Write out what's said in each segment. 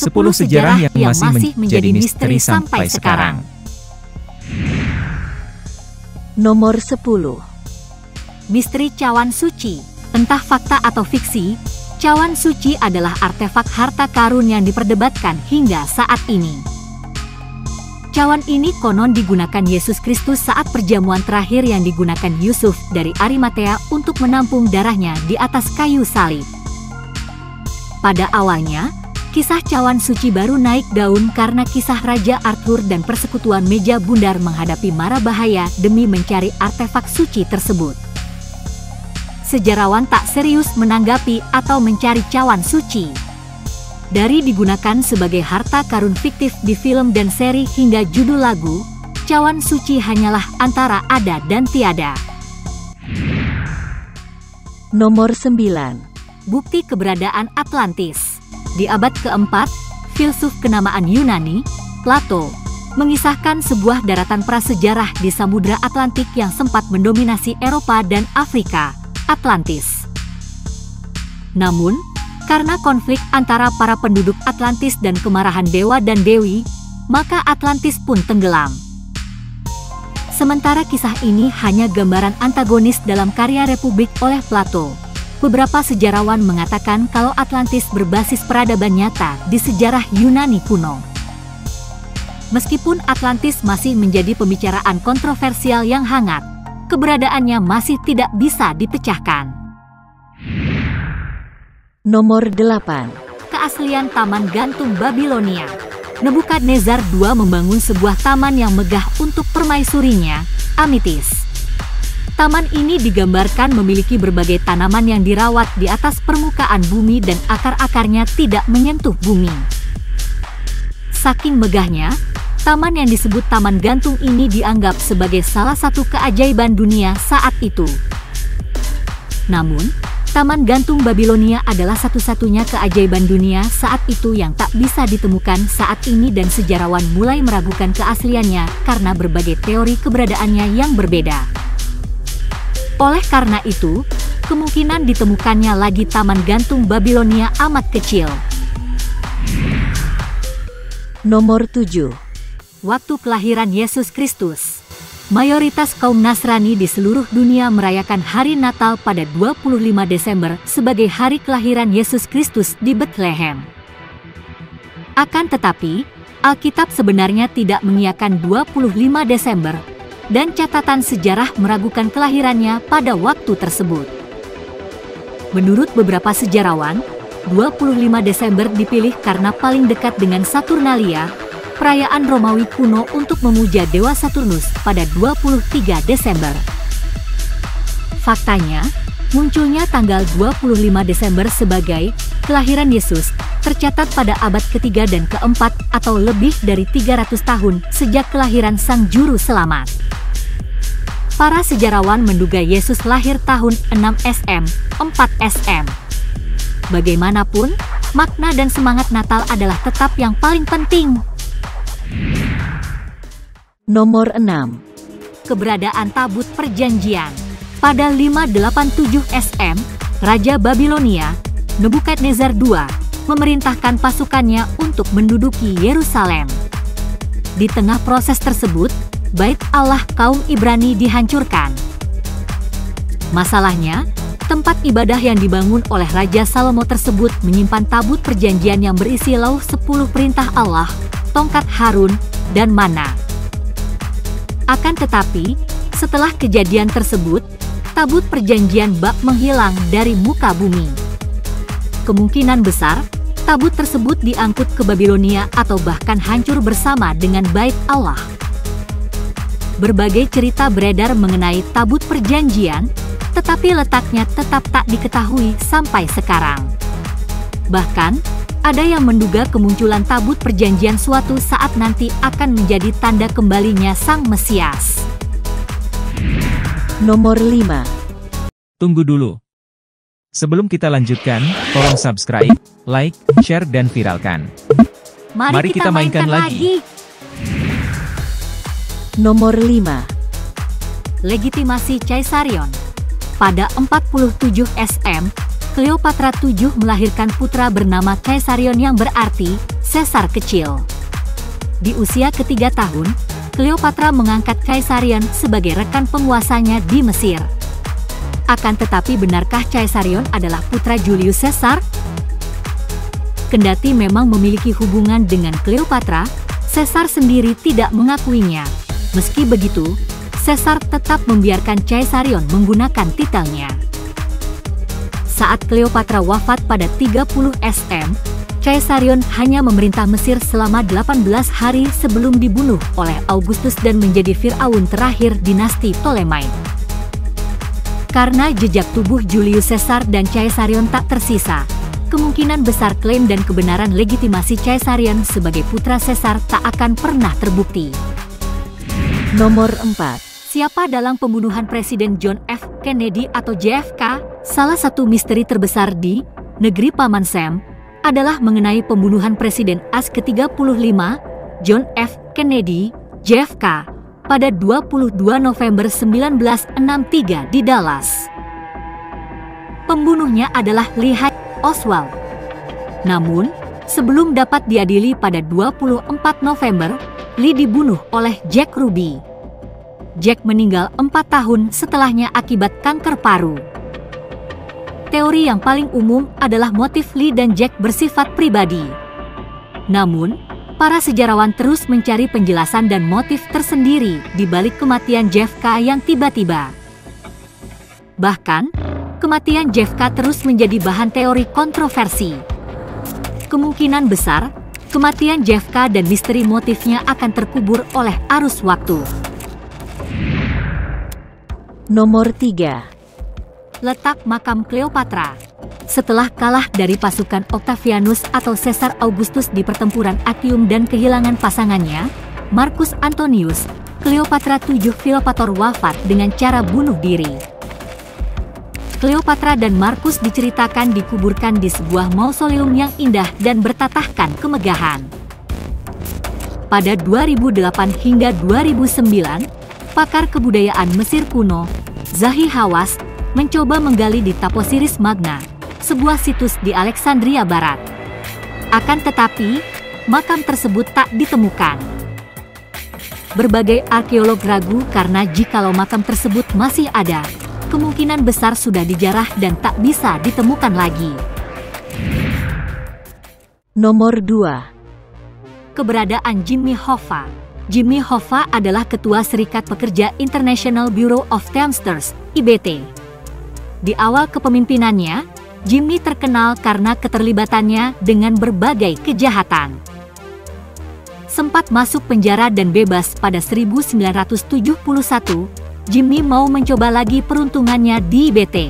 10 sejarah yang masih menjadi misteri sampai sekarang. Nomor 10. Misteri cawan suci. Entah fakta atau fiksi, cawan suci adalah artefak harta karun yang diperdebatkan hingga saat ini. Cawan ini konon digunakan Yesus Kristus saat perjamuan terakhir yang digunakan Yusuf dari Arimatea untuk menampung darahnya di atas kayu salib. Pada awalnya, kisah cawan suci baru naik daun karena kisah Raja Arthur dan persekutuan meja bundar menghadapi mara bahaya demi mencari artefak suci tersebut. Sejarawan tak serius menanggapi atau mencari cawan suci. Dari digunakan sebagai harta karun fiktif di film dan seri hingga judul lagu, cawan suci hanyalah antara ada dan tiada. Nomor 9. Bukti keberadaan Atlantis. Di abad keempat, filsuf kenamaan Yunani, Plato, mengisahkan sebuah daratan prasejarah di Samudra Atlantik yang sempat mendominasi Eropa dan Afrika, Atlantis. Namun, karena konflik antara para penduduk Atlantis dan kemarahan dewa dan dewi, maka Atlantis pun tenggelam. Sementara kisah ini hanya gambaran antagonis dalam karya Republik oleh Plato, beberapa sejarawan mengatakan kalau Atlantis berbasis peradaban nyata di sejarah Yunani kuno. Meskipun Atlantis masih menjadi pembicaraan kontroversial yang hangat, keberadaannya masih tidak bisa dipecahkan. Nomor 8. Keaslian Taman Gantung Babilonia. Nebukadnezar II membangun sebuah taman yang megah untuk permaisurinya, Amitis. Taman ini digambarkan memiliki berbagai tanaman yang dirawat di atas permukaan bumi dan akar-akarnya tidak menyentuh bumi. Saking megahnya, taman yang disebut Taman Gantung ini dianggap sebagai salah satu keajaiban dunia saat itu. Namun, Taman Gantung Babilonia adalah satu-satunya keajaiban dunia saat itu yang tak bisa ditemukan saat ini dan sejarawan mulai meragukan keasliannya karena berbagai teori keberadaannya yang berbeda. Oleh karena itu, kemungkinan ditemukannya lagi Taman Gantung Babilonia amat kecil. Nomor 7. Waktu kelahiran Yesus Kristus. Mayoritas kaum Nasrani di seluruh dunia merayakan hari Natal pada 25 Desember sebagai hari kelahiran Yesus Kristus di Bethlehem. Akan tetapi, Alkitab sebenarnya tidak mengiyakan 25 Desember, dan catatan sejarah meragukan kelahirannya pada waktu tersebut. Menurut beberapa sejarawan, 25 Desember dipilih karena paling dekat dengan Saturnalia, perayaan Romawi kuno untuk memuja Dewa Saturnus pada 23 Desember. Faktanya, munculnya tanggal 25 Desember sebagai kelahiran Yesus tercatat pada abad ketiga dan keempat atau lebih dari 300 tahun sejak kelahiran Sang Juru Selamat. Para sejarawan menduga Yesus lahir tahun 6 SM, 4 SM. Bagaimanapun, makna dan semangat Natal adalah tetap yang paling penting. Nomor 6. Keberadaan Tabut Perjanjian. Pada 587 SM, Raja Babilonia, Nebukadnezar II, memerintahkan pasukannya untuk menduduki Yerusalem. Di tengah proses tersebut, Bait Allah kaum Ibrani dihancurkan. Masalahnya, tempat ibadah yang dibangun oleh Raja Salomo tersebut menyimpan tabut perjanjian yang berisi lauh 10 perintah Allah, tongkat Harun, dan mana. Akan tetapi, setelah kejadian tersebut, tabut perjanjian bak menghilang dari muka bumi. Kemungkinan besar, tabut tersebut diangkut ke Babilonia atau bahkan hancur bersama dengan Bait Allah. Berbagai cerita beredar mengenai tabut perjanjian, tetapi letaknya tetap tak diketahui sampai sekarang. Bahkan, ada yang menduga kemunculan tabut perjanjian suatu saat nanti akan menjadi tanda kembalinya Sang Mesias. Nomor 5. Tunggu dulu. Sebelum kita lanjutkan, tolong subscribe, like, share, dan viralkan. Mari kita mainkan lagi. Nomor 5. Legitimasi Caesarion. Pada 47 SM, Cleopatra VII melahirkan putra bernama Caesarion yang berarti Caesar kecil. Di usia ketiga tahun, Cleopatra mengangkat Caesarion sebagai rekan penguasanya di Mesir. Akan tetapi benarkah Caesarion adalah putra Julius Caesar? Kendati memang memiliki hubungan dengan Cleopatra, Caesar sendiri tidak mengakuinya. Meski begitu, Caesar tetap membiarkan Caesarion menggunakan titelnya. Saat Cleopatra wafat pada 30 SM, Caesarion hanya memerintah Mesir selama 18 hari sebelum dibunuh oleh Augustus dan menjadi Firaun terakhir dinasti Ptolemai. Karena jejak tubuh Julius Caesar dan Caesarion tak tersisa, kemungkinan besar klaim dan kebenaran legitimasi Caesarion sebagai putra Caesar tak akan pernah terbukti. Nomor 4. Siapa dalang pembunuhan Presiden John F. Kennedy atau JFK? Salah satu misteri terbesar di negeri Paman Sam adalah mengenai pembunuhan Presiden AS ke-35, John F. Kennedy, JFK, pada 22 November 1963 di Dallas. Pembunuhnya adalah Lee Harvey Oswald. Namun, sebelum dapat diadili pada 24 November, Lee dibunuh oleh Jack Ruby. Jack meninggal 4 tahun setelahnya akibat kanker paru. Teori yang paling umum adalah motif Lee dan Jack bersifat pribadi. Namun, para sejarawan terus mencari penjelasan dan motif tersendiri di balik kematian JFK yang tiba-tiba. Bahkan, kematian JFK terus menjadi bahan teori kontroversi. Kemungkinan besar, kematian JFK dan misteri motifnya akan terkubur oleh arus waktu. Nomor 3. Letak makam Cleopatra. Setelah kalah dari pasukan Octavianus atau Caesar Augustus di pertempuran Actium dan kehilangan pasangannya, Marcus Antonius, Cleopatra VII Philopator wafat dengan cara bunuh diri. Cleopatra dan Marcus diceritakan dikuburkan di sebuah mausoleum yang indah dan bertatahkan kemegahan. Pada 2008 hingga 2009, pakar kebudayaan Mesir kuno, Zahi Hawass, mencoba menggali di Taposiris Magna, sebuah situs di Alexandria Barat. Akan tetapi, makam tersebut tak ditemukan. Berbagai arkeolog ragu karena jikalau makam tersebut masih ada, kemungkinan besar sudah dijarah dan tak bisa ditemukan lagi. Nomor 2. Keberadaan Jimmy Hoffa. Jimmy Hoffa adalah Ketua Serikat Pekerja International Bureau of Teamsters, IBT. Di awal kepemimpinannya, Jimmy terkenal karena keterlibatannya dengan berbagai kejahatan. Sempat masuk penjara dan bebas pada 1971, Jimmy mau mencoba lagi peruntungannya di IBT.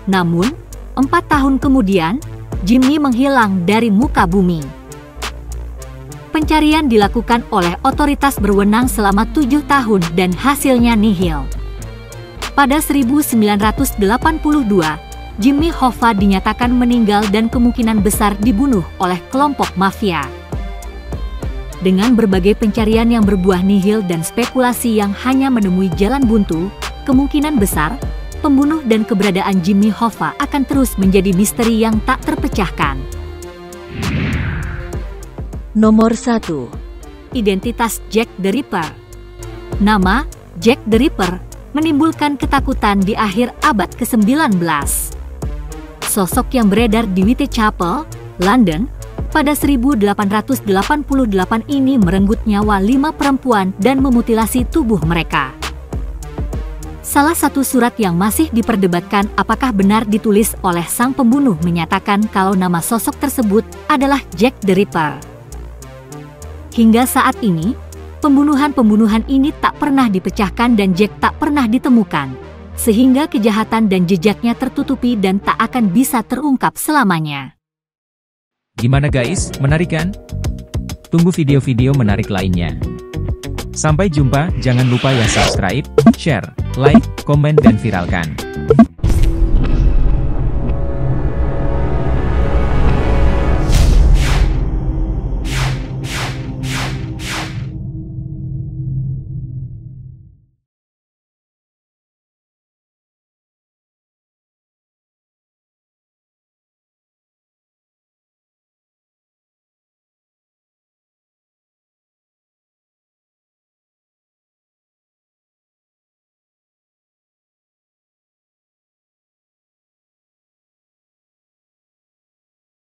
Namun, 4 tahun kemudian, Jimmy menghilang dari muka bumi. Pencarian dilakukan oleh otoritas berwenang selama 7 tahun dan hasilnya nihil. Pada 1982, Jimmy Hoffa dinyatakan meninggal dan kemungkinan besar dibunuh oleh kelompok mafia. Dengan berbagai pencarian yang berbuah nihil dan spekulasi yang hanya menemui jalan buntu, kemungkinan besar pembunuh dan keberadaan Jimmy Hoffa akan terus menjadi misteri yang tak terpecahkan. Nomor 1. Identitas Jack the Ripper. Nama Jack the Ripper menimbulkan ketakutan di akhir abad ke-19. Sosok yang beredar di Whitechapel, London, pada 1888 ini merenggut nyawa 5 perempuan dan memutilasi tubuh mereka. Salah satu surat yang masih diperdebatkan apakah benar ditulis oleh sang pembunuh menyatakan kalau nama sosok tersebut adalah Jack the Ripper. Hingga saat ini, pembunuhan-pembunuhan ini tak pernah dipecahkan dan Jack tak pernah ditemukan, sehingga kejahatan dan jejaknya tertutupi dan tak akan bisa terungkap selamanya. Gimana guys, menarik kan? Tunggu video-video menarik lainnya. Sampai jumpa, jangan lupa ya subscribe, share, like, komen dan viralkan.